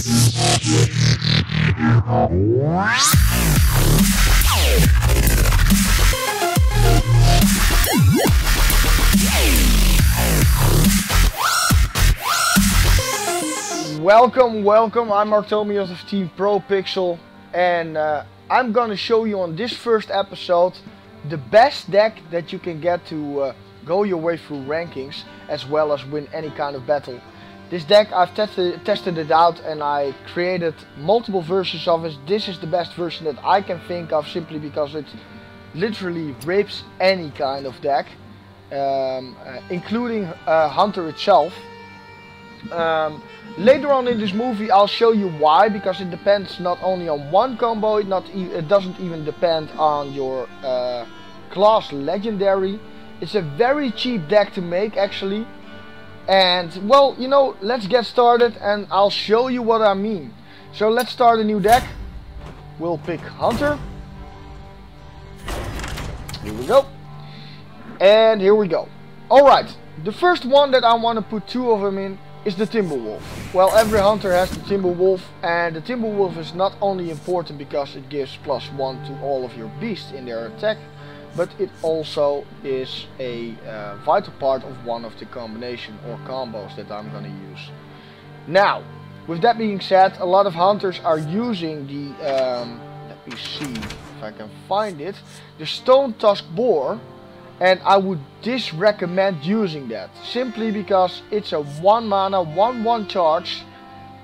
Welcome, I'm Arctomian of Team Pro Pixel, and I'm gonna show you on this first episode the best deck that you can get to go your way through rankings as well as win any kind of battle. This deck, I've tested it out and I created multiple versions of it. This is the best version that I can think of, simply because it literally rips any kind of deck, including Hunter itself. Later on in this movie I'll show you why, because it depends not only on one combo, it doesn't even depend on your class legendary. It's a very cheap deck to make actually, and well, you know, let's get started and I'll show you what I mean. So let's start a new deck. We'll pick Hunter. Here we go. And here we go. Alright, the first one that I want to put two of them in is the Timberwolf. Well, every hunter has the Timberwolf, and the Timberwolf is not only important because it gives +1 to all of your beasts in their attack, but it also is a vital part of one of the combination or combos that I'm gonna use. Now, with that being said, a lot of hunters are using the, let me see if I can find it, the Stone Tusk Boar. And I would disrecommend using that, simply because it's a 1 mana, 1/1 charge.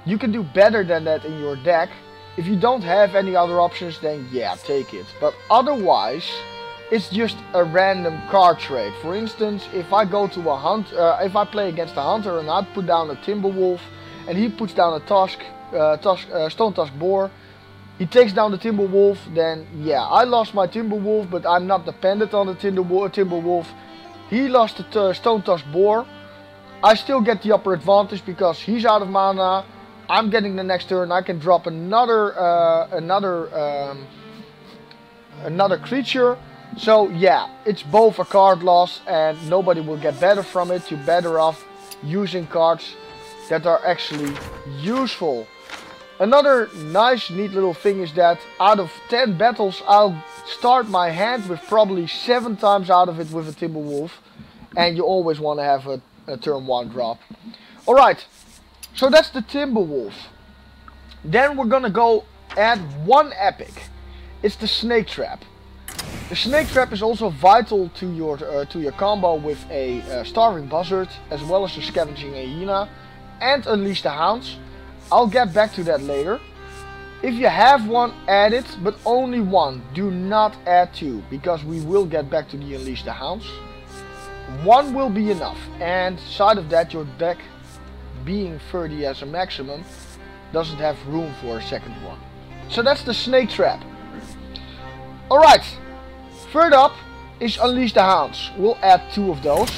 You can do better than that in your deck. If you don't have any other options, then yeah, take it. But otherwise, it's just a random card trade. For instance, if I go to a if I play against a hunter and I put down a Timberwolf, and he puts down a Stone Tusk Boar, he takes down the Timberwolf, then yeah, I lost my Timberwolf, but I'm not dependent on the Timberwolf. He lost the Stone Tusk Boar. I still get the upper advantage because he's out of mana. I'm getting the next turn. I can drop another creature. So yeah, it's both a card loss and nobody will get better from it. You're better off using cards that are actually useful. Another nice, neat little thing is that out of 10 battles, I'll start my hand with probably 7 times out of it with a Timberwolf. And you always want to have a turn 1 drop. Alright, so that's the Timberwolf. Then we're gonna go add one epic. It's the Snake Trap. The Snake Trap is also vital to your combo with a Starving Buzzard, as well as the Scavenging Hyena and Unleash the Hounds. I'll get back to that later. If you have one, add it, but only one. Do not add 2, because we will get back to the Unleash the Hounds. 1 will be enough, and side of that, your deck being 30 as a maximum doesn't have room for a second one. So that's the Snake Trap. Alright, third up is Unleash the Hounds. We'll add 2 of those.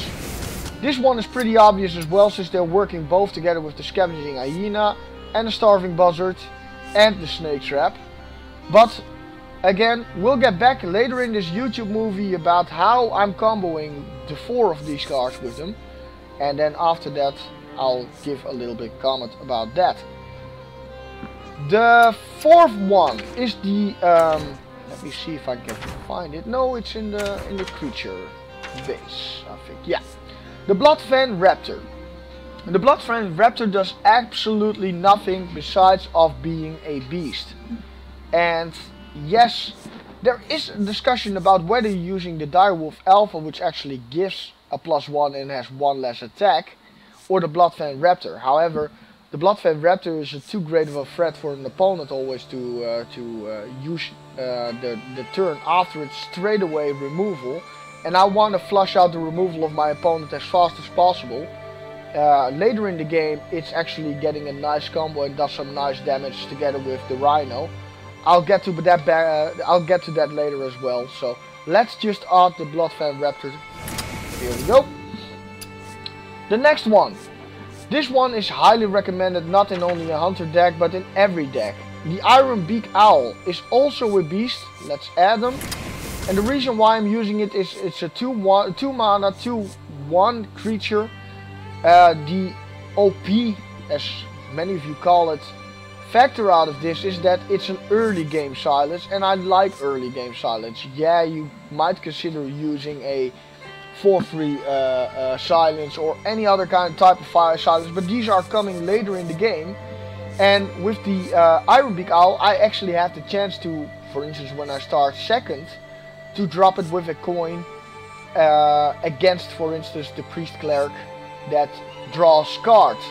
This one is pretty obvious as well, since they're working both together with the Scavenging Hyena and the Starving Buzzard and the Snake Trap. But again, we'll get back later in this YouTube movie about how I'm comboing the 4 of these cards with them, and then after that I'll give a little bit comment about that. The fourth one is the let me see if I can find it. No, it's in the creature base, I think. Yeah, the Bloodfen Raptor. The Bloodfen Raptor does absolutely nothing besides of being a beast. And yes, there is a discussion about whether you're using the Direwolf Alpha, which actually gives a +1 and has 1 less attack, or the Bloodfen Raptor. However, the Bloodfen Raptor is too great of a threat for an opponent always to use the turn after its straightaway removal. And I want to flush out the removal of my opponent as fast as possible. Later in the game, it's actually getting a nice combo and does some nice damage together with the Rhino. I'll get to that later as well. So let's just add the Bloodfen Raptor. Here we go. The next one. This one is highly recommended not in only a hunter deck, but in every deck. The Iron Beak Owl is also a beast. Let's add them. And the reason why I'm using it is it's a 2 mana 2/1 creature. The OP, as many of you call it, factor out of this is that it's an early game silence, and I like early game silence. Yeah, you might consider using a for free silence or any other kind of type of fire silence, but these are coming later in the game. And with the Iron Beak Owl, I actually have the chance to, for instance, when I start second, to drop it with a coin against, for instance, the Priest Cleric that draws cards.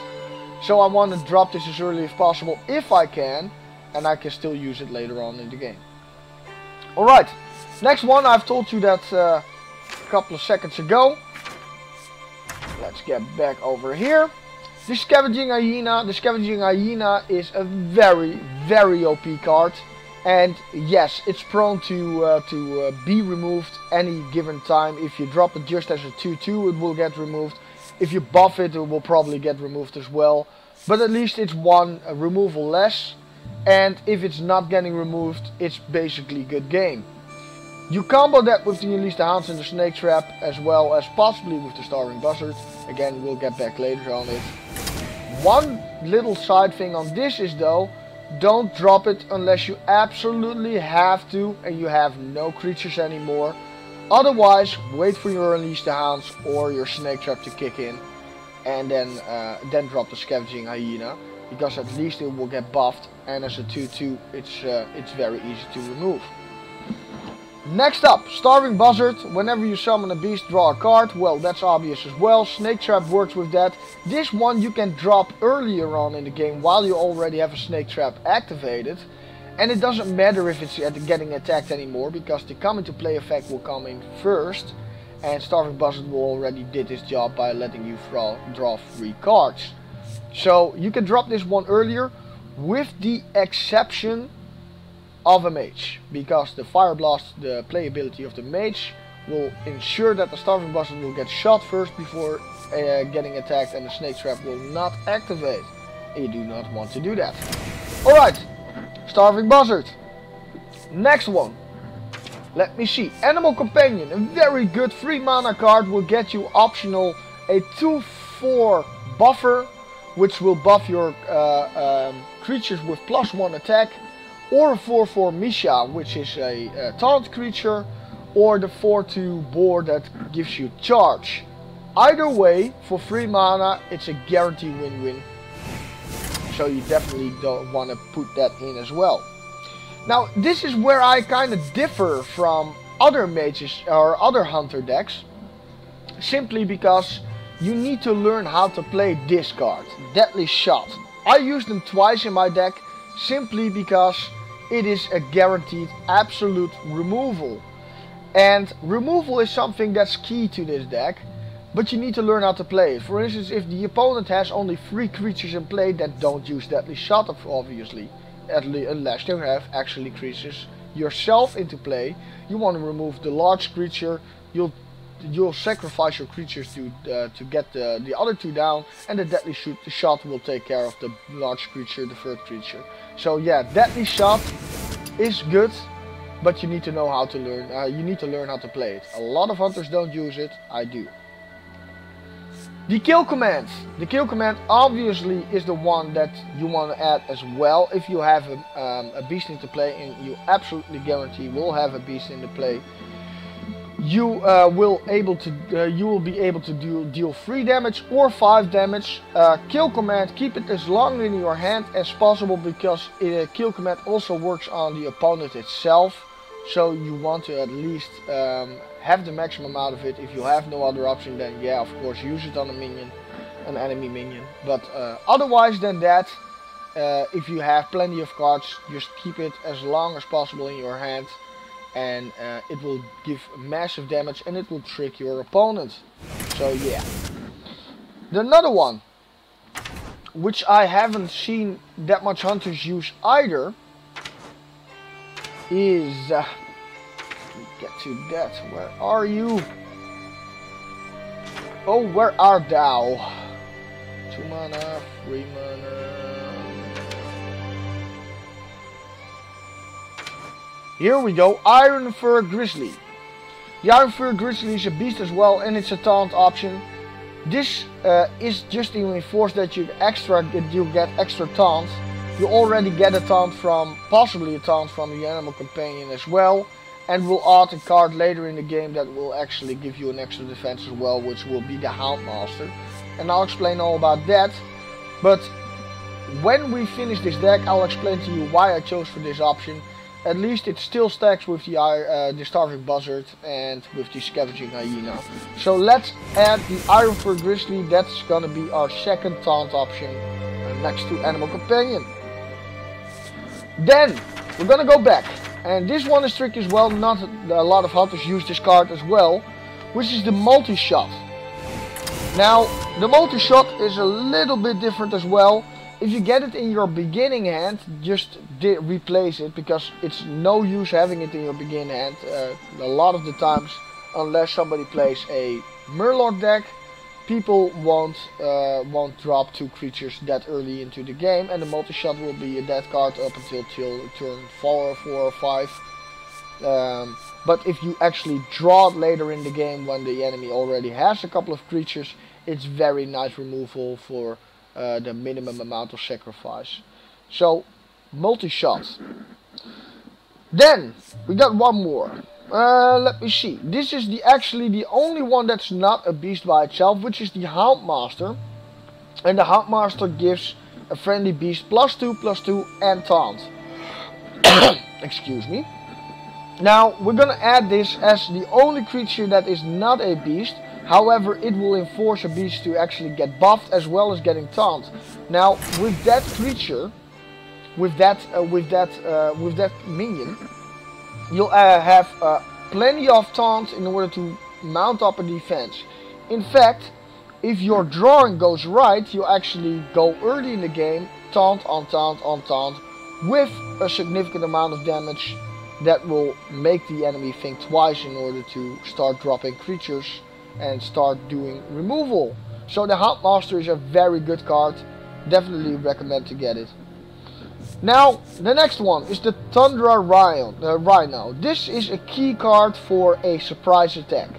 So I want to drop this as early as possible if I can, and I can still use it later on in the game. Alright, next one, I've told you that a couple of seconds ago. Let's get back over here. The Scavenging Hyena. The Scavenging Hyena is a very, very OP card. And yes, it's prone to be removed any given time. If you drop it just as a 2-2, it will get removed. If you buff it, it will probably get removed as well. But at least it's one removal less. And if it's not getting removed, it's basically good game. You combo that with the Unleash the Hounds and the Snake Trap, as well as possibly with the Starving Buzzard. Again, we'll get back later on it. One little side thing on this is though, don't drop it unless you absolutely have to and you have no creatures anymore. Otherwise, wait for your Unleash the Hounds or your Snake Trap to kick in, and then drop the Scavenging Hyena, because at least it will get buffed, and as a 2-2 it's very easy to remove. Next up, Starving Buzzard. Whenever you summon a beast, draw a card. Well, that's obvious as well. Snake Trap works with that. This one you can drop earlier on in the game while you already have a Snake Trap activated. And it doesn't matter if it's getting attacked anymore, because the come into play effect will come in first. And Starving Buzzard will already did his job by letting you draw 3 cards. So you can drop this one earlier, with the exception of a Mage, because the Fire Blast, the playability of the Mage, will ensure that the Starving Buzzard will get shot first before getting attacked, and the Snake Trap will not activate. You do not want to do that. Alright, Starving Buzzard. Next one. Let me see. Animal Companion, a very good 3 mana card, will get you optional a 2/4 buffer, which will buff your creatures with +1 attack, or a 4/4 Misha, which is a taunt creature, or the 4/2 boar that gives you charge. Either way, for 3 mana, it's a guaranteed win-win. So you definitely don't want to put that in as well. Now, this is where I kind of differ from other mages or other hunter decks, simply because you need to learn how to play this card, Deadly Shot. I use them twice in my deck, simply because it is a guaranteed absolute removal. And removal is something that's key to this deck, but you need to learn how to play it. For instance, if the opponent has only 3 creatures in play, then don't use Deadly Shot, obviously. Unless you have actually creatures yourself into play. You want to remove the large creature, you'll sacrifice your creatures to get the other 2 down, and the Deadly Shot will take care of the large creature, the third creature. So yeah, Deadly Shot is good, but you need to know how to learn. You need to learn how to play it. A lot of hunters don't use it. I do. The kill command. The kill command obviously is the one that you want to add as well. If you have a beast into play, and you absolutely guarantee will have a beast into play, you will be able to deal 3 damage or 5 damage. Kill command, keep it as long in your hand as possible, because kill command also works on the opponent itself. So you want to at least have the maximum out of it. If you have no other option, then yeah, of course, use it on a minion, an enemy minion. But otherwise than that, if you have plenty of cards, just keep it as long as possible in your hand, and it will give massive damage, and it will trick your opponent. So yeah. Another one, which I haven't seen that much hunters use either, is get to that. Where are you? Oh, where art thou? 2 mana, 3 mana. Here we go. Iron Fur Grizzly. The Iron Fur Grizzly is a beast as well, and it's a taunt option. This is just to enforce that you get extra taunt. You already get a taunt from, possibly a taunt from the animal companion as well. And we'll add a card later in the game that will actually give you an extra defense as well, which will be the Houndmaster. And I'll explain all about that. But when we finish this deck, I'll explain to you why I chose for this option. At least it still stacks with the Starving Buzzard and with the Scavenging Hyena. So let's add the Ironfur Grizzly. That's gonna be our second taunt option next to Animal Companion. Then we're gonna go back. And this one is tricky as well. Not a lot of hunters use this card as well, which is the multi-shot. Now, the multi-shot is a little bit different as well. If you get it in your beginning hand, just replace it, because it's no use having it in your beginning hand. A lot of the times, unless somebody plays a Murloc deck, people won't drop 2 creatures that early into the game, and the multi-shot will be a dead card up until turn 4 or 5. But if you actually draw it later in the game when the enemy already has a couple of creatures, it's very nice removal for the minimum amount of sacrifice. So, multi-shot. Then we got one more. Let me see. This is actually the only one that's not a beast by itself, which is the Houndmaster. And the Houndmaster gives a friendly beast +2/+2 and taunt. Excuse me. Now we're gonna add this as the only creature that is not a beast. However, it will enforce a beast to actually get buffed as well as getting taunt. Now with that creature, with that minion, you'll have plenty of taunt in order to mount up a defense. In fact, if your drawing goes right, you actually go early in the game, taunt on taunt on taunt, with a significant amount of damage that will make the enemy think twice in order to start dropping creatures and start doing removal. So the Houndmaster is a very good card. Definitely recommend to get it. Now, the next one is the Tundra Rhino. This is a key card for a surprise attack.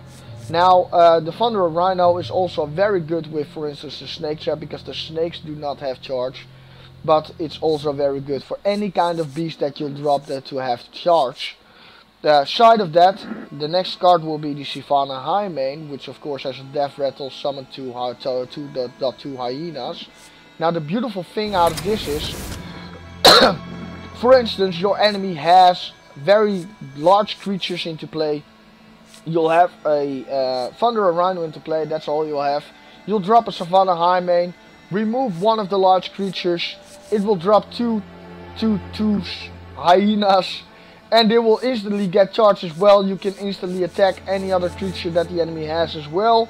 Now, the Tundra Rhino is also very good with, for instance, the snake trap, because the snakes do not have charge. But it's also very good for any kind of beast that you'll drop that to have charge. Side of that, the next card will be the Savannah Highmane, which of course has a death rattle summoned to 2 hyenas. Now, the beautiful thing out of this is, for instance, your enemy has very large creatures into play. You'll have a Thunder Rhino into play, that's all you'll have. You'll drop a Savannah Highmane, remove one of the large creatures, it will drop two hyenas, and they will instantly get charged as well. You can instantly attack any other creature that the enemy has as well.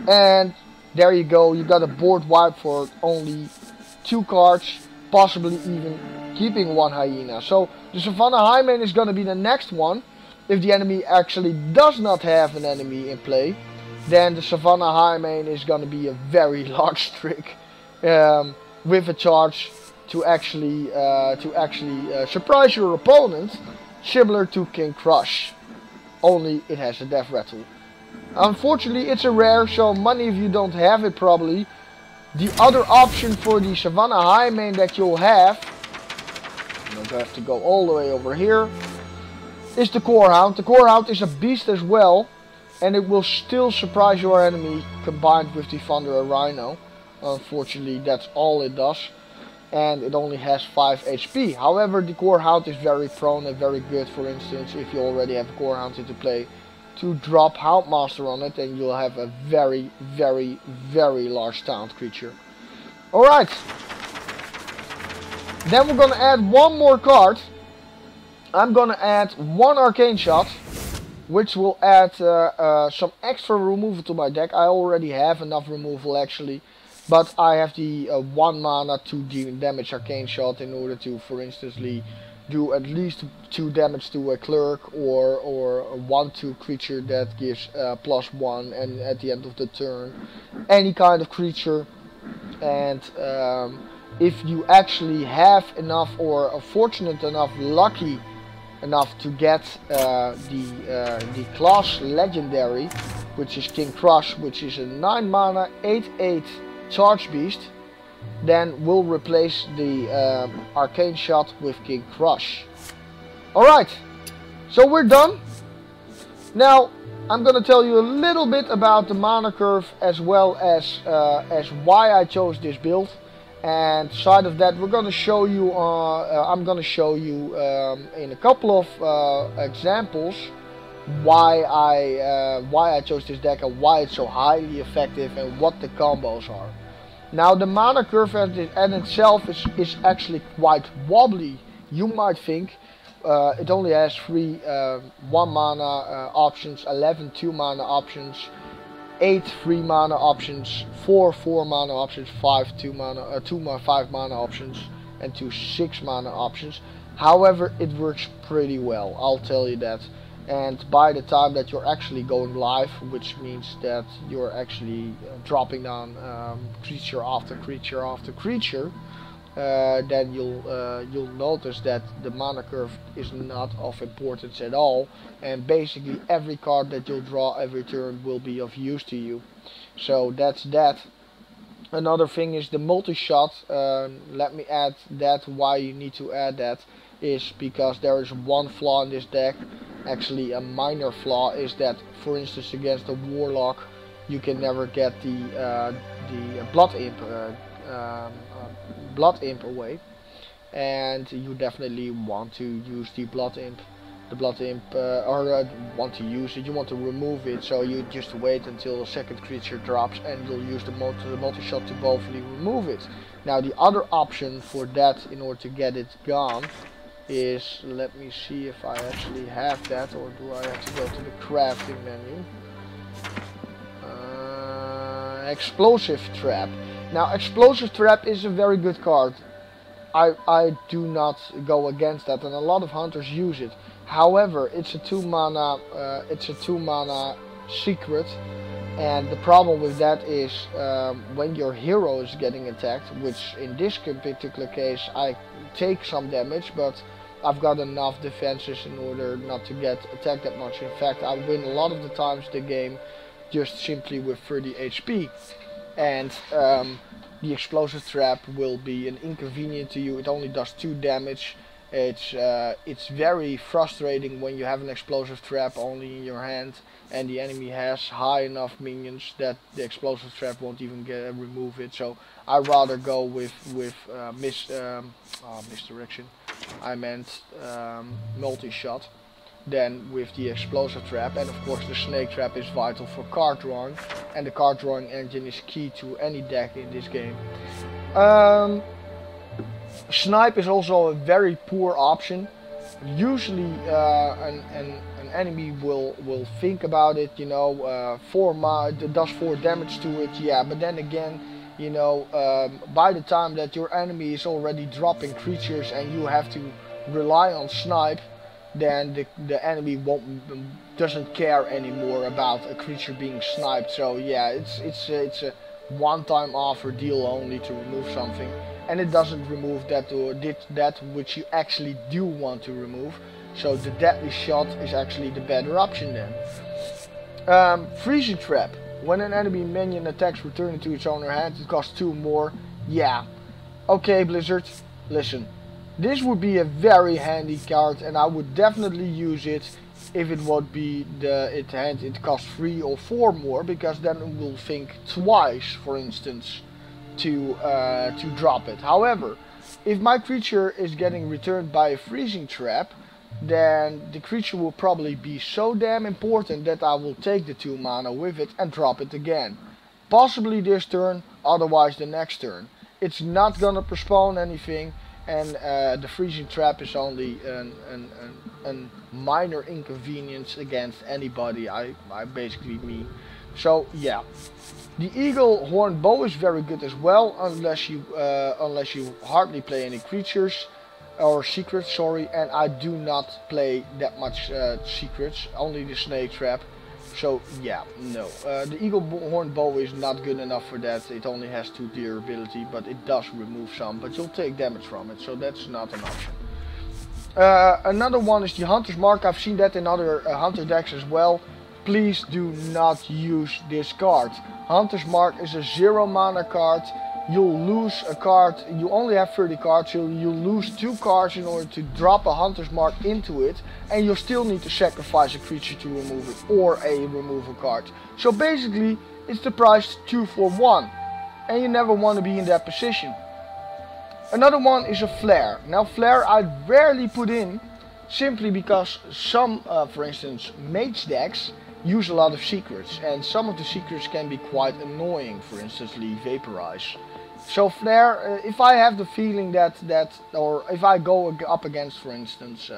And there you go, you got a board wipe for only 2 cards, possibly even keeping 1 hyena. So the Savannah Highmane is going to be the next one. If the enemy actually does not have an enemy in play, then the Savannah Highmane is going to be a very large trick with a charge to actually surprise your opponent, similar to King Crush. Only it has a death rattle. Unfortunately, it's a rare, so many of you don't have it probably. The other option for the Savannah Highmane that you'll have, I'm going to have to go all the way over here, is the Corehound. The Corehound is a beast as well, and it will still surprise your enemy combined with the Thunder Rhino. Unfortunately, that's all it does, and it only has 5 HP. However, the Corehound is very prone and very good, for instance, if you already have a Corehound into play, to drop Houndmaster on it, and you'll have a very, very, very large taunt creature. Alright, then we're gonna add one more card. I'm gonna add 1 Arcane Shot, which will add some extra removal to my deck. I already have enough removal actually, but I have the 1 mana 2 damage Arcane Shot in order to, for instance, do at least 2 damage to a clerk, or a 1/2 creature that gives +1, and at the end of the turn, any kind of creature. And if you actually have enough, or are fortunate enough, lucky enough to get the class legendary, which is King Crush, which is a 9 mana 8/8 charge beast, then we'll replace the Arcane Shot with King Crush. Alright, so we're done. Now I'm gonna tell you a little bit about the mana curve as well as why I chose this build. And side of that, we're gonna show you. I'm gonna show you in a couple of examples why I chose this deck and why it's so highly effective and what the combos are. Now the mana curve in itself is actually quite wobbly. You might think. It only has 3 1 mana options, 11 2 mana options, 8 3 mana options, 4 4 mana options, 5 2 mana, 5 mana options, and 2 6 mana options. However, it works pretty well, I'll tell you that. And by the time that you're actually going live, which means that you're actually dropping down creature after creature after creature, then you'll notice that the mana curve is not of importance at all, and basically every card that you'll draw every turn will be of use to you. So that's that. Another thing is the multi-shot. Let me add that. Why you need to add that is because there is one flaw in this deck. Actually a minor flaw is that, for instance, against a warlock you can never get the blood imp away, and you definitely want to use the blood imp. Want to use it, you want to remove it, so you just wait until the second creature drops and you'll use the multi-shot to bothly remove it. Now the other option for that, in order to get it gone, is, let me see if I actually have that, or do I have to go to the crafting menu. Explosive Trap. Now Explosive Trap is a very good card. I do not go against that, and a lot of hunters use it. However, it's a 2 mana secret, and the problem with that is when your hero is getting attacked, which in this particular case I take some damage, but I've got enough defenses in order not to get attacked that much. In fact, I win a lot of the times the game just simply with 30 HP. And the Explosive Trap will be an inconvenience to you. It only does 2 damage. It's very frustrating when you have an Explosive Trap only in your hand and the enemy has high enough minions that the Explosive Trap won't even remove it. So I rather go with misdirection. I meant multi-shot, than with the Explosive Trap. And of course the Snake Trap is vital for card drawing, and the card drawing engine is key to any deck in this game. Snipe is also a very poor option. Usually an enemy will think about it, you know, it does 4 damage to it, yeah, but then again, you know, by the time that your enemy is already dropping creatures and you have to rely on Snipe, then the enemy doesn't care anymore about a creature being sniped. So yeah, it's a one-time offer deal only to remove something, and it doesn't remove that which you actually do want to remove. So the Deadly Shot is actually the better option then. Freezing Trap. When an enemy minion attacks returning to its owner hand, it costs 2 more. Yeah, okay Blizzard, listen. This would be a very handy card, and I would definitely use it if it would be it costs 3 or 4 more, because then it will think twice, for instance, to drop it. However, if my creature is getting returned by a Freezing Trap, then the creature will probably be so damn important that I will take the 2 mana with it and drop it again. Possibly this turn, otherwise the next turn. It's not gonna postpone anything. And the Freezing Trap is only a minor inconvenience against anybody, I basically mean. So yeah, the Eagle Horn Bow is very good as well, unless you hardly play any creatures or secrets, sorry. And I do not play that much secrets, only the Snake Trap. So yeah, no. The Eagle Horn Bow is not good enough for that. It only has 2 durability, but it does remove some, but you'll take damage from it, so that's not an option. Another one is the Hunter's Mark. I've seen that in other Hunter decks as well. Please do not use this card. Hunter's Mark is a 0 mana card. you'll lose a card. You only have 30 cards, so you lose 2 cards in order to drop a Hunter's Mark into it, and you'll still need to sacrifice a creature to remove it, or a removal card. So basically, it's the price 2 for 1, and you never want to be in that position. Another one is a Flare. Now Flare I rarely put in, simply because some, for instance, Mage decks use a lot of secrets, and some of the secrets can be quite annoying, for instance Vaporize. So Flare, if I have the feeling that, or if I go up against, for instance,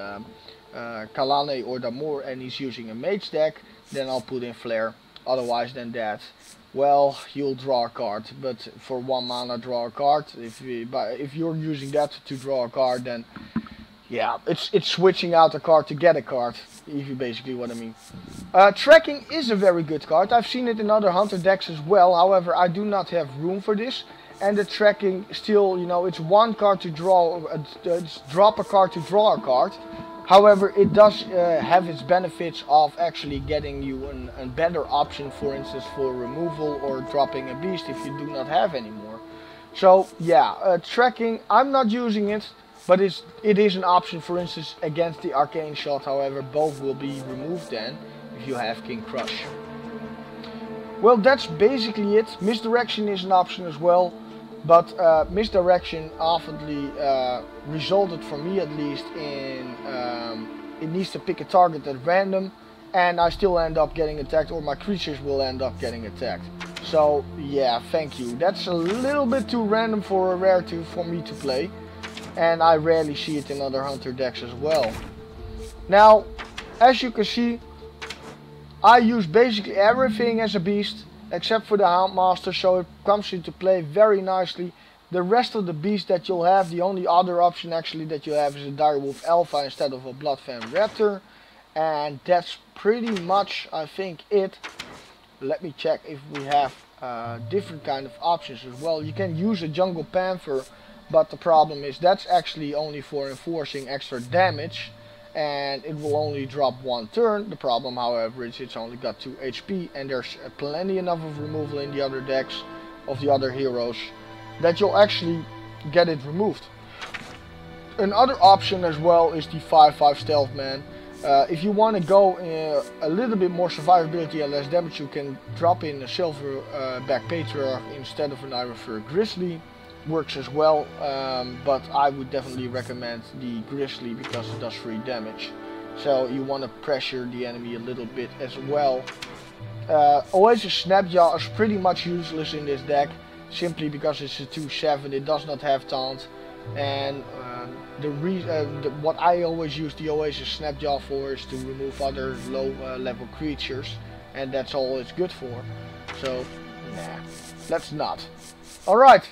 Kalane or Damour and he's using a Mage deck, then I'll put in Flare. Otherwise than that, well, you'll draw a card, but for 1 mana draw a card. If you're using that to draw a card, then yeah, it's switching out a card to get a card, if you basically what I mean. Tracking is a very good card. I've seen it in other Hunter decks as well. However, I do not have room for this. And the tracking still, you know, it's 1 card to draw, it's drop a card to draw a card. However, it does have its benefits of actually getting you a better option, for instance, for removal or dropping a beast if you do not have any more. So yeah, tracking, I'm not using it, but it is an option, for instance, against the Arcane Shot. However, both will be removed then if you have King Crush. Well, that's basically it. Misdirection is an option as well. But misdirection often resulted for me, at least, in it needs to pick a target at random, and I still end up getting attacked, or my creatures will end up getting attacked. So yeah, thank you. That's a little bit too random for a rare for me to play, and I rarely see it in other Hunter decks as well. Now, as you can see, I use basically everything as a beast, except for the Houndmaster, so it comes into play very nicely. The rest of the beasts that you'll have, the only other option actually that you have is a Direwolf Alpha instead of a Bloodfang Raptor. And that's pretty much, I think, it. Let me check if we have different kind of options as well. You can use a Jungle Panther, but the problem is that's actually only for enforcing extra damage. And it will only drop 1 turn. The problem, however, is it's only got 2 HP, and there's plenty enough of removal in the other decks of the other heroes that you'll actually get it removed. Another option as well is the 5/5 Stealth Man. If you want to go a little bit more survivability and less damage, you can drop in a Silverback Patriarch instead of an Iron Fur Grizzly. Works as well, but I would definitely recommend the Grizzly because it does 3 damage. So you want to pressure the enemy a little bit as well. Oasis Snapjaw is pretty much useless in this deck, simply because it's a 2/7, it does not have taunt, and what I always use the Oasis Snapjaw for is to remove other low level creatures, and that's all it's good for. So nah, let's not. Alright.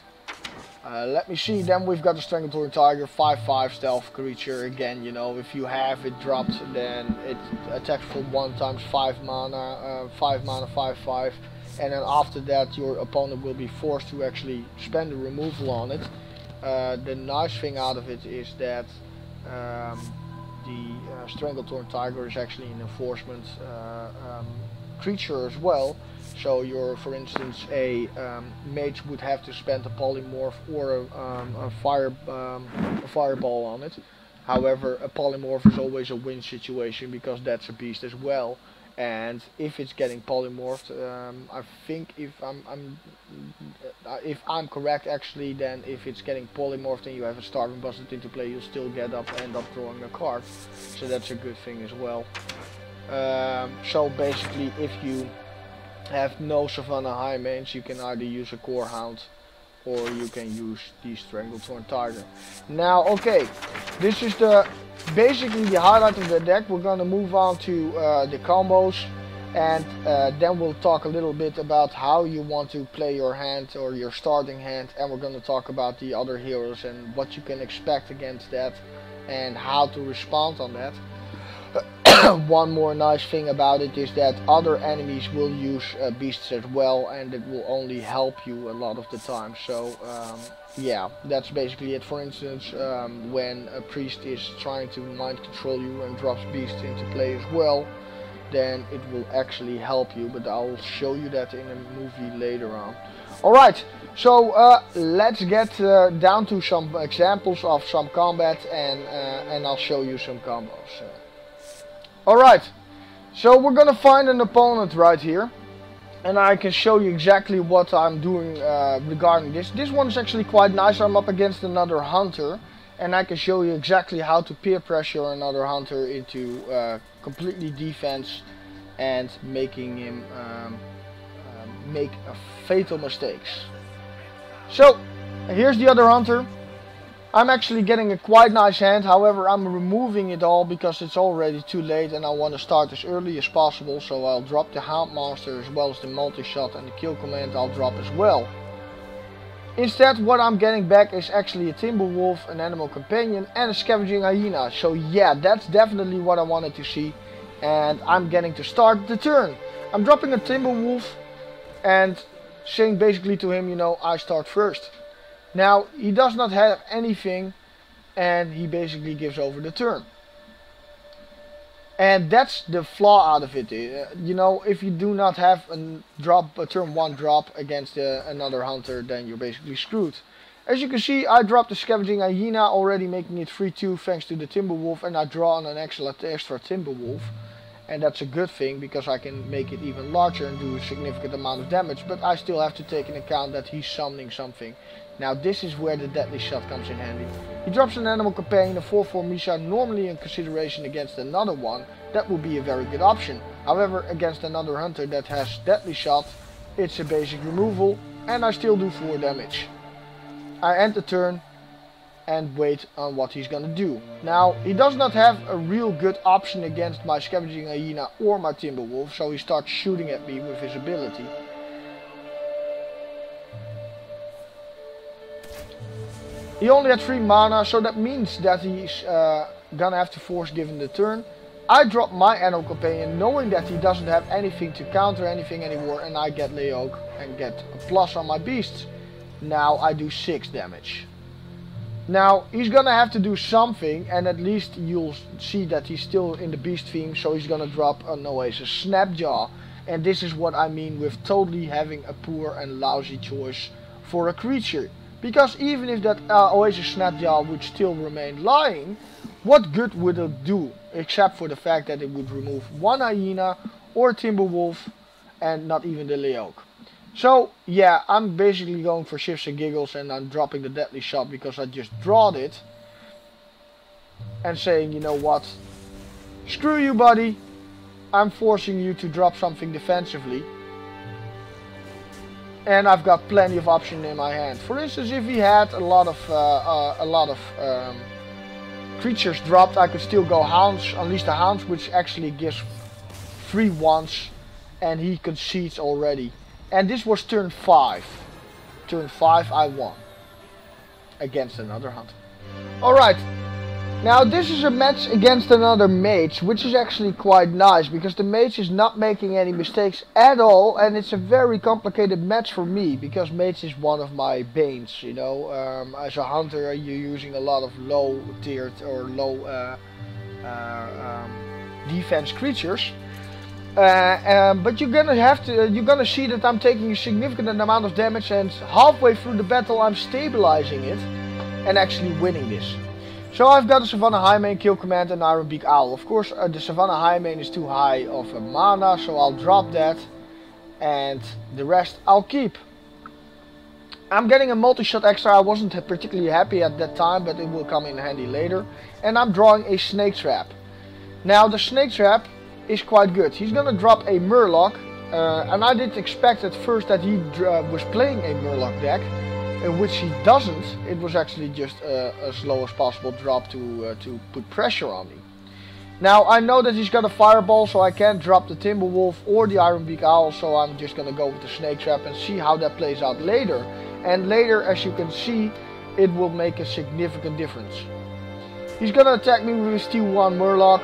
Let me see, then we've got the Strangletorn Tiger, 5/5 stealth creature. Again, you know, if you have it dropped, then it attacks for 1 times 5 mana, 5/5, and then after that your opponent will be forced to actually spend a removal on it. The nice thing out of it is that the Strangletorn Tiger is actually an enforcement creature as well. So you're, for instance, a mage would have to spend a polymorph or a fireball on it. However, a polymorph is always a win situation because that's a beast as well. And if it's getting polymorphed, I think if I'm correct actually, then if it's getting polymorphed and you have a Starving Buzzard into play, you'll still end up drawing a card. So that's a good thing as well. So basically, if you have no Savannah High Mange, you can either use a Core Hound or you can use the Strangletorn Tiger. Now, okay, this is basically the highlight of the deck. We're gonna move on to the combos, and then we'll talk a little bit about how you want to play your hand or your starting hand, and we're gonna talk about the other heroes and what you can expect against that and how to respond on that. One more nice thing about it is that other enemies will use beasts as well, and it will only help you a lot of the time. So yeah, that's basically it. For instance, when a priest is trying to mind control you and drops beasts into play as well, then it will actually help you, but I'll show you that in a movie later on. Alright, so let's get down to some examples of some combat, and I'll show you some combos. Alright, so we're gonna find an opponent right here, and I can show you exactly what I'm doing regarding this. This one is actually quite nice. I'm up against another hunter, and I can show you exactly how to peer pressure another hunter into completely defense and making him make fatal mistakes. So here's the other hunter. I'm actually getting a quite nice hand, however I'm removing it all because it's already too late and I want to start as early as possible, so I'll drop the Hound Monster as well as the multi-shot, and the kill command I'll drop as well. Instead, what I'm getting back is actually a Timberwolf, an Animal Companion, and a Scavenging Hyena. So yeah, that's definitely what I wanted to see, and I'm getting to start the turn. I'm dropping a Timberwolf and saying basically to him, you know, I start first. Now, he does not have anything, and he basically gives over the turn. And that's the flaw out of it. You know, if you do not have a turn 1 drop against another hunter, then you're basically screwed. As you can see, I dropped the Scavenging Hyena, already making it 3-2 thanks to the Timberwolf, and I draw on an extra Timberwolf. And that's a good thing, because I can make it even larger and do a significant amount of damage, but I still have to take into account that he's summoning something. Now this is where the deadly shot comes in handy. He drops an Animal Companion, a 4/4 Misha, normally in consideration against another one. That would be a very good option. However, against another hunter that has deadly shot, it's a basic removal, and I still do 4 damage. I end the turn and wait on what he's gonna do. Now, he does not have a real good option against my Scavenging Hyena or my Timberwolf, so he starts shooting at me with his ability. He only had 3 mana, so that means that he's gonna have to force give him the turn. I drop my Animal Companion knowing that he doesn't have anything to counter anything anymore, and I get Leoak and get a plus on my beasts. Now I do 6 damage. Now he's gonna have to do something, and at least you'll see that he's still in the beast theme, so he's gonna drop an Oasis Snapjaw. And this is what I mean with totally having a poor and lousy choice for a creature. Because even if that Oasis Snapjaw would still remain lying, what good would it do? Except for the fact that it would remove 1 Hyena or Timberwolf and not even the Leoak. So yeah, I'm basically going for shits and giggles, and I'm dropping the deadly shot because I just drawed it. And saying, you know what, screw you buddy, I'm forcing you to drop something defensively. And I've got plenty of options in my hand. For instance, if he had a lot of creatures dropped, I could still go Hounds, unleash the Hounds, which actually gives 3 1s, and he concedes already. And this was turn 5. Turn 5 I won against another hunter. Alright, now this is a match against another Mage, which is actually quite nice, because the Mage is not making any mistakes at all, and it's a very complicated match for me, because Mage is one of my banes, you know. As a hunter you're using a lot of low tiered or low defense creatures. But you're gonna see that I'm taking a significant amount of damage, and halfway through the battle I'm stabilizing it and actually winning this. So I've got a Savannah Highmane, Kill Command, and Ironbeak Owl. Of course the Savannah Highmane is too high of a mana, so I'll drop that, and the rest I'll keep. I'm getting a multi-shot extra. I wasn't particularly happy at that time, but it will come in handy later. And I'm drawing a Snake Trap. Now the Snake Trap is quite good. He's gonna drop a Murloc, and I did expect at first that he was playing a Murloc deck, which he doesn't. It was actually just as slow as possible drop to put pressure on me. Now I know that he's got a Fireball, so I can't drop the Timberwolf or the Ironbeak Owl, so I'm just gonna go with the Snake Trap and see how that plays out later. And later, as you can see, it will make a significant difference. He's gonna attack me with his T1 Murloc,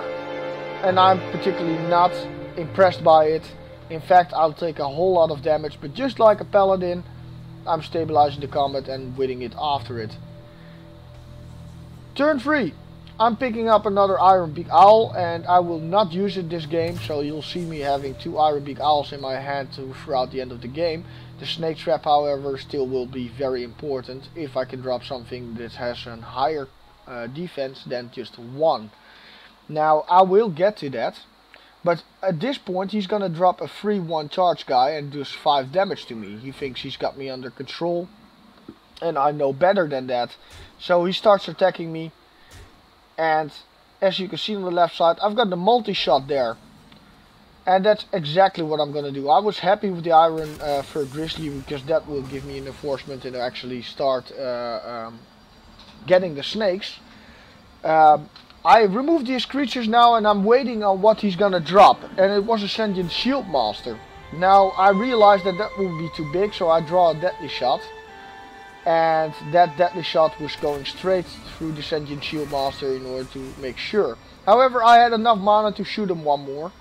and I'm particularly not impressed by it. In fact, I'll take a whole lot of damage, but just like a Paladin, I'm stabilizing the combat and winning it after it. Turn 3. I'm picking up another Iron Beak Owl, and I will not use it this game, so you'll see me having 2 Iron Beak Owls in my hand throughout the end of the game. The Snake Trap, however, still will be very important if I can drop something that has a higher defense than just 1. Now, I will get to that, but at this point he's gonna drop a free 1 charge guy and does 5 damage to me. He thinks he's got me under control, and I know better than that. So he starts attacking me. And as you can see on the left side, I've got the multi-shot there. And that's exactly what I'm going to do. I was happy with the Iron Fur Grizzly, because that will give me an enforcement and actually start getting the snakes. I removed these creatures now, and I'm waiting on what he's going to drop. And it was a Sentient Shield Master. Now I realized that that would be too big, so I draw a Deadly Shot. And that Deadly Shot was going straight through the Sentient Shield Master in order to make sure. However, I had enough mana to shoot him 1 more.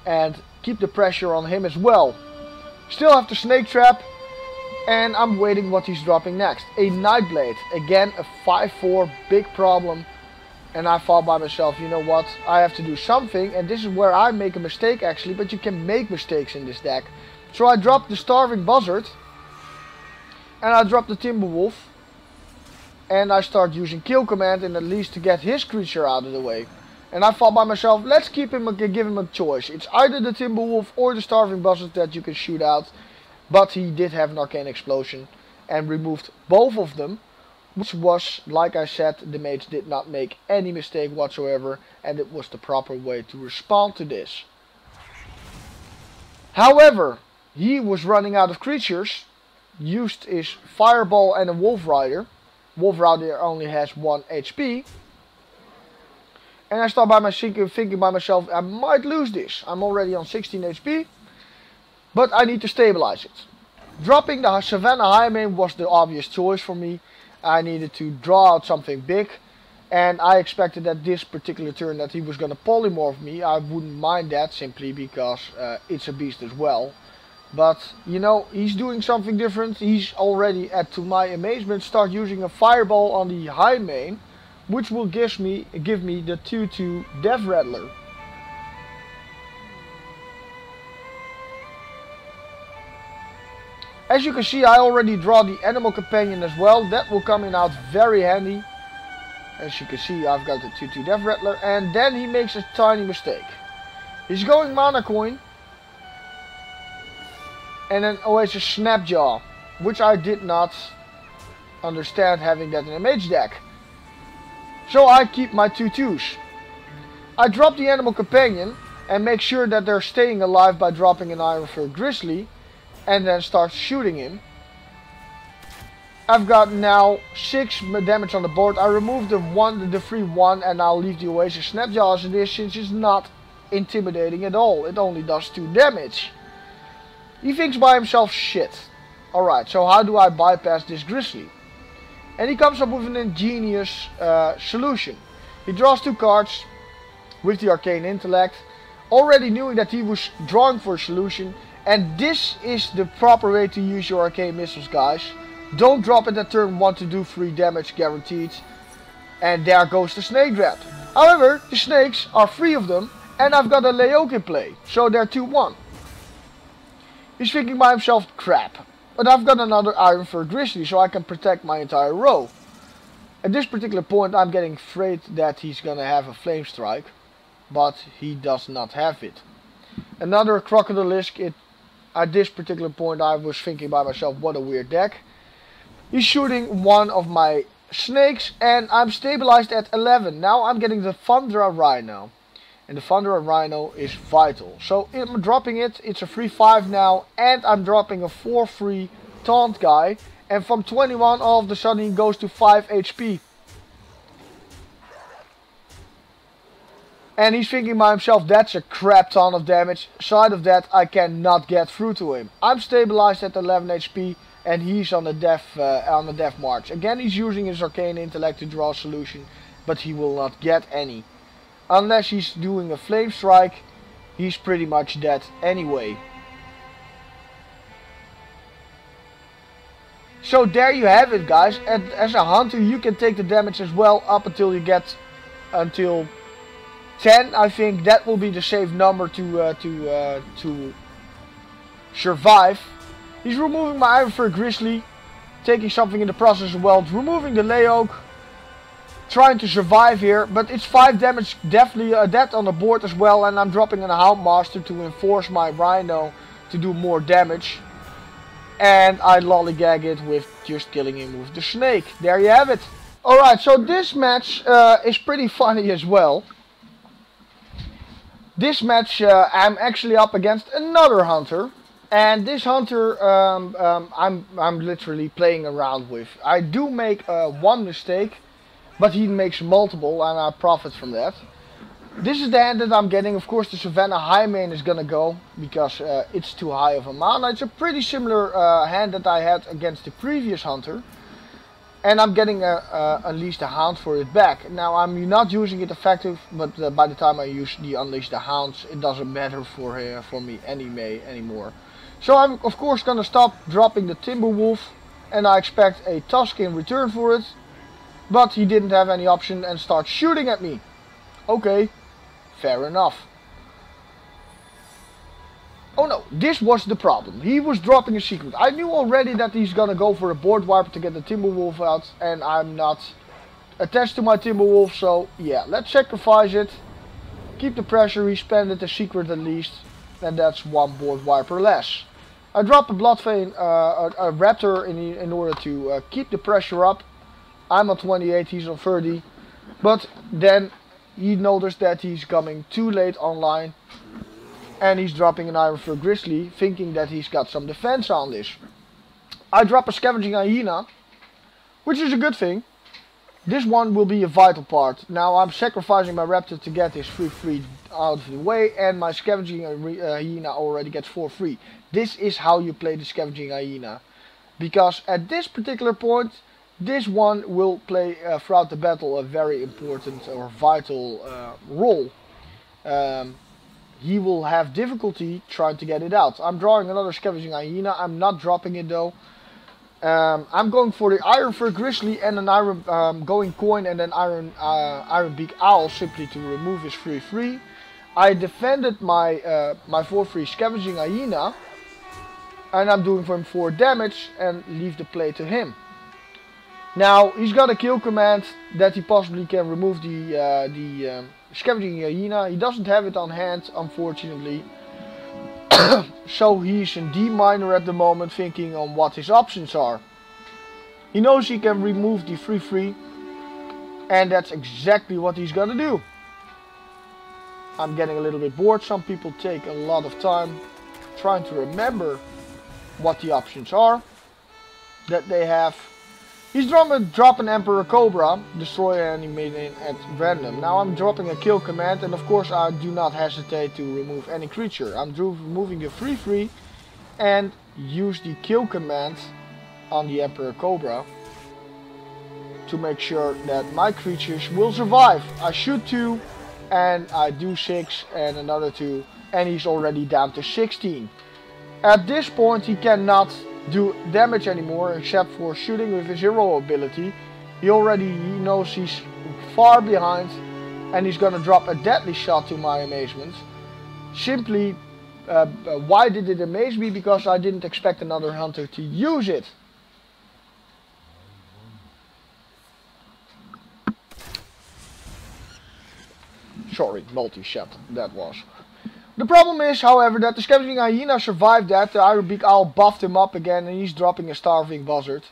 And keep the pressure on him as well. Still have the Snake Trap. And I'm waiting what he's dropping next. A Nightblade. Again, a 5/4, big problem. And I thought by myself, you know what, I have to do something. And this is where I make a mistake actually. But you can make mistakes in this deck. So I dropped the Starving Buzzard. And I drop the Timberwolf. And I start using Kill Command, and at least to get his creature out of the way. And I thought by myself, let's give him a choice. It's either the Timberwolf or the Starving Buzzard that you can shoot out. But he did have an Arcane Explosion and removed both of them. Which was, like I said, the Mage did not make any mistake whatsoever. And it was the proper way to respond to this. However, he was running out of creatures. Used his Fireball and a Wolf Rider. Wolf Rider only has 1 HP. And I start by thinking by myself, I might lose this. I'm already on 16 HP. But I need to stabilize it. Dropping the Savannah Highmane was the obvious choice for me. I needed to draw out something big. And I expected that this particular turn that he was going to polymorph me. I wouldn't mind that, simply because it's a beast as well. But, you know, he's doing something different. He's already, to my amazement, start using a Fireball on the Highmane, which will give me the 2/2 Death Rattler. As you can see, I already draw the Animal Companion as well. That will come in out very handy. As you can see, I've got the 2/2 Death Rattler. And then he makes a tiny mistake. He's going Mana Coin. And then Oasis Snapjaw, which I did not understand having that in a Mage deck. So I keep my 2/2s. I drop the Animal Companion and make sure that they're staying alive by dropping an Iron Fur Grizzly. And then start shooting him. I've got now 6 damage on the board. I remove the free 1, and I'll leave the Oasis Snapjaw as it is, since it's not intimidating at all. It only does 2 damage. He thinks by himself, shit. Alright, so how do I bypass this Grizzly? And he comes up with an ingenious solution. He draws 2 cards with the Arcane Intellect, already knowing that he was drawing for a solution. And this is the proper way to use your Arcane Missiles, guys. Don't drop it at turn 1 to do 3 damage guaranteed. And there goes the Snake Trap. However, the snakes are 3 of them, and I've got a Leoke in play, so they're 2/1. He's thinking by himself, crap. But I've got another Iron Fur Grizzly, so I can protect my entire row. At this particular point, I'm getting afraid that he's gonna have a Flame Strike. But he does not have it. Another Crocodilisk. At this particular point, I was thinking by myself, what a weird deck. He's shooting one of my snakes, and I'm stabilized at 11. Now I'm getting the Thundra Rhino. And the Thundra Rhino is vital. So I'm dropping it. It's a 3/5 now. And I'm dropping a 4/3 Taunt guy. And from 21, all of a sudden he goes to 5 HP. And he's thinking by himself, that's a crap ton of damage. Side of that, I cannot get through to him. I'm stabilized at 11 HP. And he's on the death march. Again, he's using his Arcane Intellect to draw a solution. But he will not get any. Unless he's doing a Flame Strike, he's pretty much dead anyway. So there you have it, guys. And as a hunter, you can take the damage as well up until you get until 10. I think that will be the safe number to survive. He's removing my Iron Fur Grizzly, taking something in the process as well, removing the Lay Oak, trying to survive here, but it's 5 damage, definitely a death on the board as well, and I'm dropping a Houndmaster to enforce my Rhino to do more damage. And I lollygag it with just killing him with the snake. There you have it. Alright, so this match is pretty funny as well. This match I'm actually up against another hunter. And this hunter I'm literally playing around with. I do make one mistake, but he makes multiple and I profit from that. This is the hand that I'm getting. Of course the Savannah High Main is gonna go, because it's too high of a mana. It's a pretty similar hand that I had against the previous hunter. And I'm getting Unleash the Hound for it back. Now I'm not using it effective, but by the time I use the Unleash the Hounds, it doesn't matter for me anymore. So I'm of course gonna stop dropping the Timberwolf, and I expect a Tusk in return for it. But he didn't have any option and starts shooting at me. Okay, fair enough. Oh no, this was the problem. He was dropping a secret. I knew already that he's gonna go for a board wiper to get the Timberwolf out, and I'm not attached to my Timberwolf, so yeah, let's sacrifice it. Keep the pressure, he spent the secret at least, and that's one board wiper less. I drop a Bloodvein, a Raptor in order to keep the pressure up. I'm on 28, he's on 30, but then he noticed that he's coming too late online. And he's dropping an Iron Fur Grizzly, thinking that he's got some defense on this. I drop a Scavenging Hyena, which is a good thing. This one will be a vital part. Now I'm sacrificing my Raptor to get his 3/3 out of the way, and my Scavenging Hyena already gets 4/3. This is how you play the Scavenging Hyena. Because at this particular point, this one will play throughout the battle a very important or vital role. He will have difficulty trying to get it out. I'm drawing another Scavenging Hyena. I'm not dropping it though. I'm going for the Iron Fur Grizzly and an Iron going Coin and then Iron Beak Owl simply to remove his 3/3. I defended my my 4/3 Scavenging Hyena, and I'm doing for him 4 damage and leave the play to him. Now he's got a kill command that he possibly can remove the Scavenging Hyena. He doesn't have it on hand, unfortunately. So he's in D minor at the moment, thinking on what his options are. He knows he can remove the 3/3, and that's exactly what he's gonna do. I'm getting a little bit bored. Some people take a lot of time trying to remember what the options are that they have. He's dropping Emperor Cobra, destroy any minion at random. Now I'm dropping a kill command, and of course I do not hesitate to remove any creature. I'm removing the 3/3 and use the kill command on the Emperor Cobra to make sure that my creatures will survive. I shoot 2 and I do 6 and another 2, and he's already down to 16. At this point he cannot do damage anymore except for shooting with his hero ability. He knows he's far behind, and he's gonna drop a deadly shot to my amazement. Simply, why did it amaze me? Because I didn't expect another hunter to use it. Sorry, multi-shot that was. The problem is, however, that the Scavenging Hyena survived that. The Iron Beak Owl buffed him up again, and he's dropping a Starving Buzzard.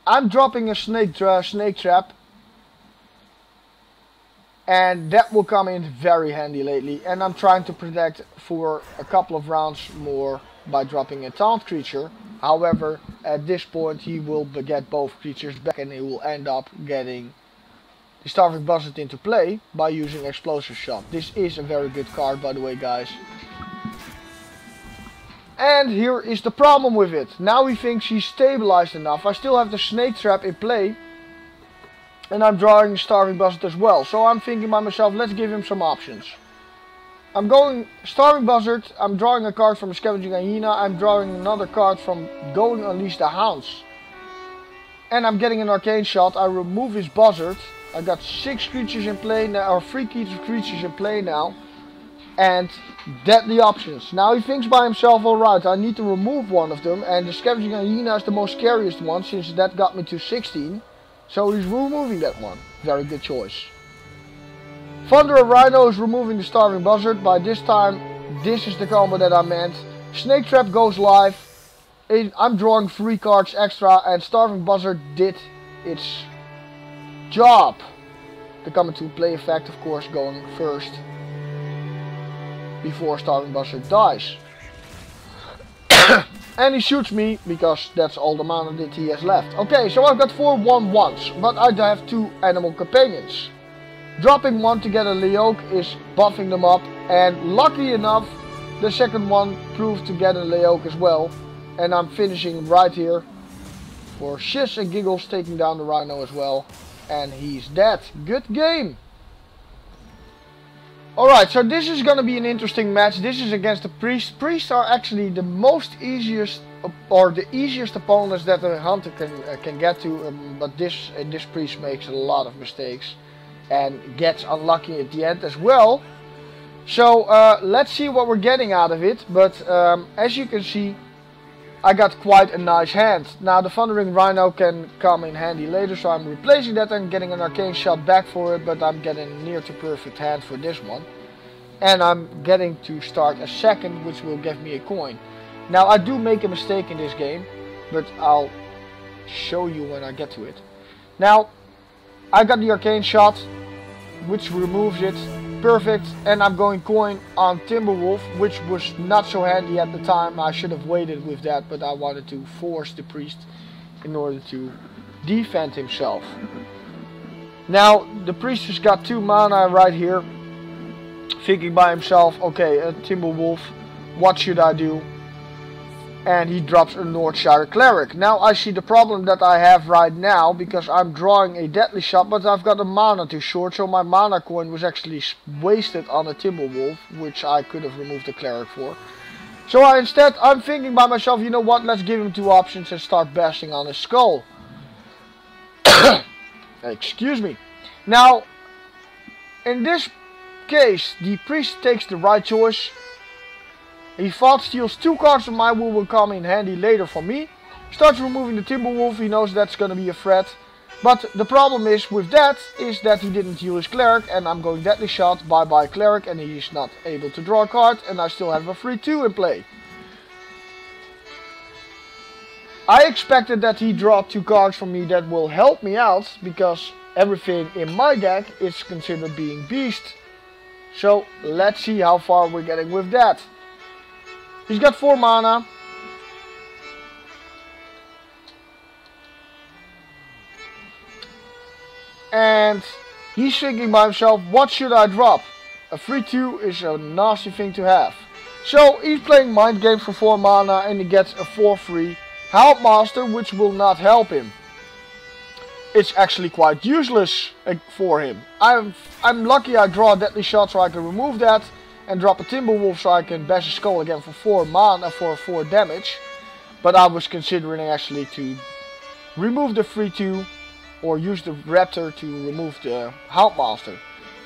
I'm dropping a Snake Trap, and that will come in very handy lately. And I'm trying to protect for a couple of rounds more by dropping a Taunt creature. However, at this point he will get both creatures back, and he will end up getting the Starving Buzzard into play by using Explosive Shot. This is a very good card, by the way, guys. And here is the problem with it. Now he thinks he's stabilized enough. I still have the Snake Trap in play, and I'm drawing Starving Buzzard as well. So I'm thinking by myself, let's give him some options. I'm going Starving Buzzard, I'm drawing a card from the Scavenging Hyena, I'm drawing another card from going Unleash the Hounds. And I'm getting an Arcane Shot. I remove his Buzzard, I got 6 creatures in play now, or 3 creatures in play now. And deadly options. Now he thinks by himself, alright, I need to remove one of them. And the Scavenging Hyena is the most scariest one, since that got me to 16. So he's removing that one. Very good choice. Thunderer Rhino is removing the Starving Buzzard. By this time, this is the combo that I meant. Snake Trap goes live. I'm drawing 3 cards extra, and Starving Buzzard did its job. The come into play effect, of course, going first before Starving Buzzard dies. And he shoots me because that's all the mana that he has left. Okay, so I've got 4 1/1s, but I have 2 animal companions. Dropping one to get a Leoke is buffing them up, and lucky enough the second one proved to get a Leoke as well. And I'm finishing right here for shits and giggles, taking down the Rhino as well. And he's dead. Good game. Alright, so this is gonna be an interesting match. This is against the Priest. Priests are actually the most easiest, or the easiest opponents that a hunter can get to. But this Priest makes a lot of mistakes and gets unlucky at the end as well. So let's see what we're getting out of it. But as you can see, I got quite a nice hand. Now the Thundering Rhino can come in handy later, so I'm replacing that and getting an Arcane Shot back for it, but I'm getting near to perfect hand for this one. And I'm getting to start a second, which will give me a coin. Now I do make a mistake in this game, but I'll show you when I get to it. Now I got the Arcane Shot, which removes it. Perfect, and I'm going coin on Timberwolf, which was not so handy at the time. I should have waited with that, but I wanted to force the Priest in order to defend himself. Now the Priest has got 2 mana right here, thinking by himself, okay, a Timberwolf, what should I do? And he drops a Northshire Cleric. Now I see the problem that I have right now, because I'm drawing a Deadly Shot, but I've got a mana too short, so my mana coin was actually wasted on a Timberwolf, which I could have removed the Cleric for. So I'm thinking by myself, you know what, let's give him 2 options and start bashing on his skull. Excuse me. Now, in this case, the Priest takes the right choice. He thought steals 2 cards of my will come in handy later for me. Starts removing the Timberwolf, he knows that's gonna be a threat. But the problem is with that, is that he didn't heal his Cleric, and I'm going Deadly Shot, bye bye Cleric, and he's not able to draw a card, and I still have a 3/2 in play. I expected that he dropped 2 cards from me that will help me out, because everything in my deck is considered being beast. So let's see how far we're getting with that. He's got 4 mana. And he's thinking by himself, what should I drop? A 3/2 is a nasty thing to have. So he's playing Mind Games for 4 mana, and he gets a 4/3 Houndmaster, which will not help him. It's actually quite useless for him. I'm lucky I draw a Deadly Shot so I can remove that. And drop a Timberwolf so I can bash his skull again for 4 mana for 4 damage. But I was considering actually to remove the 3/2 or use the Raptor to remove the Houndmaster.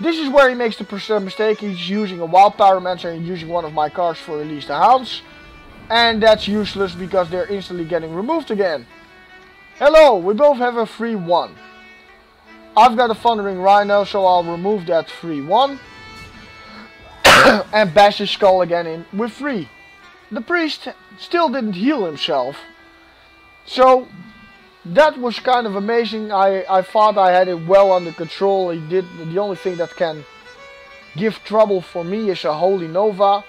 This is where he makes the mistake. He's using a Wild Pyromancer and using one of my cards for Release the Hounds. And that's useless because they're instantly getting removed again. Hello, we both have a 3/1. I've got a Thundering Rhino, so I'll remove that 3/1. And bash his skull again in with 3. The Priest still didn't heal himself. So that was kind of amazing. I thought I had it well under control. He did. The only thing that can give trouble for me is a Holy Nova.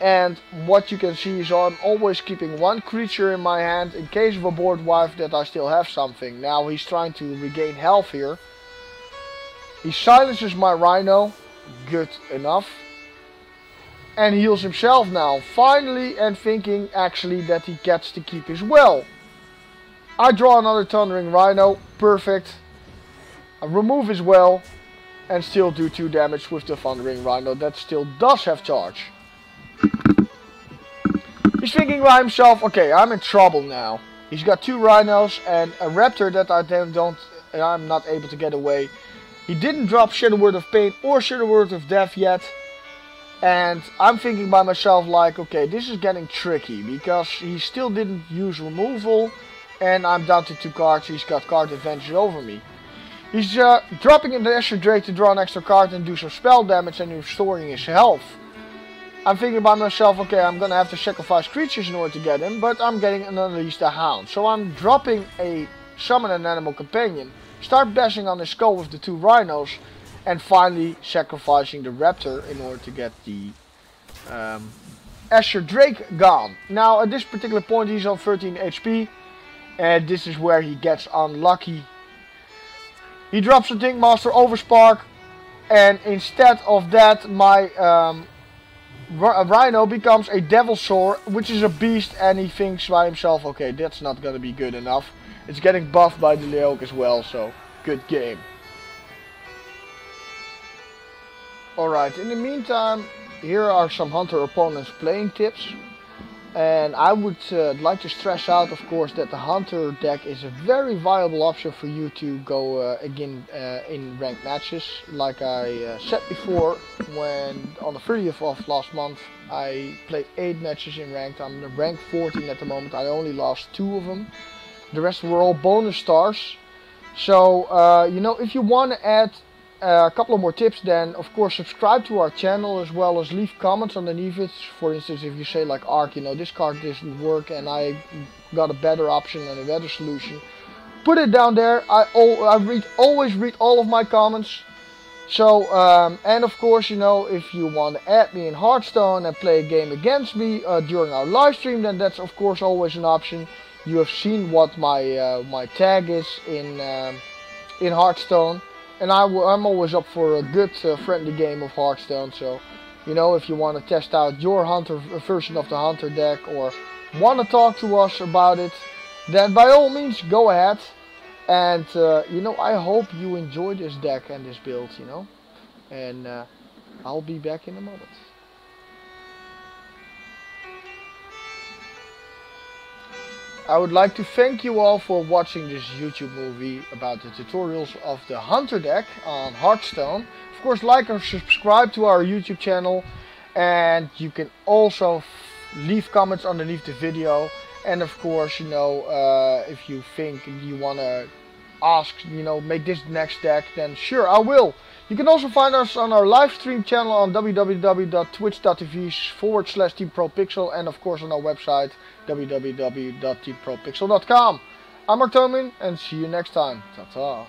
And what you can see is I'm always keeping 1 creature in my hand in case of a board wipe that I still have something. Now he's trying to regain health here. He silences my Rhino. Good enough. And heals himself now, finally, and thinking actually that he gets to keep his will. I draw another Thundering Rhino, perfect. I remove his well, and still do 2 damage with the Thundering Rhino that still does have charge. He's thinking by himself, okay, I'm in trouble now. He's got 2 Rhinos and a Raptor that I then don't and I'm not able to get away. He didn't drop Shadow Word of Pain or Shadow Word of Death yet. And I'm thinking by myself like, okay, this is getting tricky because he still didn't use removal. And I'm down to 2 cards, he's got card advantage over me. He's dropping in the Escher Drake to draw an extra card and do some spell damage and restoring his health. I'm thinking by myself, okay, I'm gonna have to sacrifice creatures in order to get him, but I'm getting an Unleash the Hound. So I'm dropping a Summon an Animal Companion, start bashing on his skull with the 2 rhinos, and finally sacrificing the Raptor in order to get the Escher Drake gone. Now at this particular point he's on 13 HP, and this is where he gets unlucky. He drops a Thinkmaster Overspark, and instead of that my Rhino becomes a Devilsaur, which is a beast, and he thinks by himself, okay, that's not gonna be good enough. It's getting buffed by the Leoc as well, so good game. Alright, in the meantime, here are some Hunter opponents playing tips. And I would like to stress out, of course, that the Hunter deck is a very viable option for you to go again in ranked matches. Like I said before, when on the 30th of last month I played 8 matches in ranked. I'm ranked 14 at the moment. I only lost 2 of them. The rest were all bonus stars. So, you know, if you want to add a couple of more tips, then of course subscribe to our channel as well as leave comments underneath it. For instance, if you say like, Ark, you know, this card doesn't work and I got a better option and a better solution, put it down there. I always read all of my comments. So and of course, you know, if you want to add me in Hearthstone and play a game against me during our live stream, then that's of course always an option. You have seen what my my tag is in Hearthstone. And I'm always up for a good friendly game of Hearthstone. So, you know, if you want to test out your Hunter version of the Hunter deck or want to talk to us about it, then by all means go ahead. And, you know, I hope you enjoy this deck and this build, you know. And I'll be back in a moment. I would like to thank you all for watching this YouTube movie about the tutorials of the Hunter deck on Hearthstone. Of course, like and subscribe to our YouTube channel, and you can also leave comments underneath the video. And of course, you know, if you think you want to ask, you know, make this next deck, then sure, I will. You can also find us on our live stream channel on www.twitch.tv/TeamProPixel, and of course on our website www.teampropixel.com. I'm Arctomian, and see you next time. Ta-ta.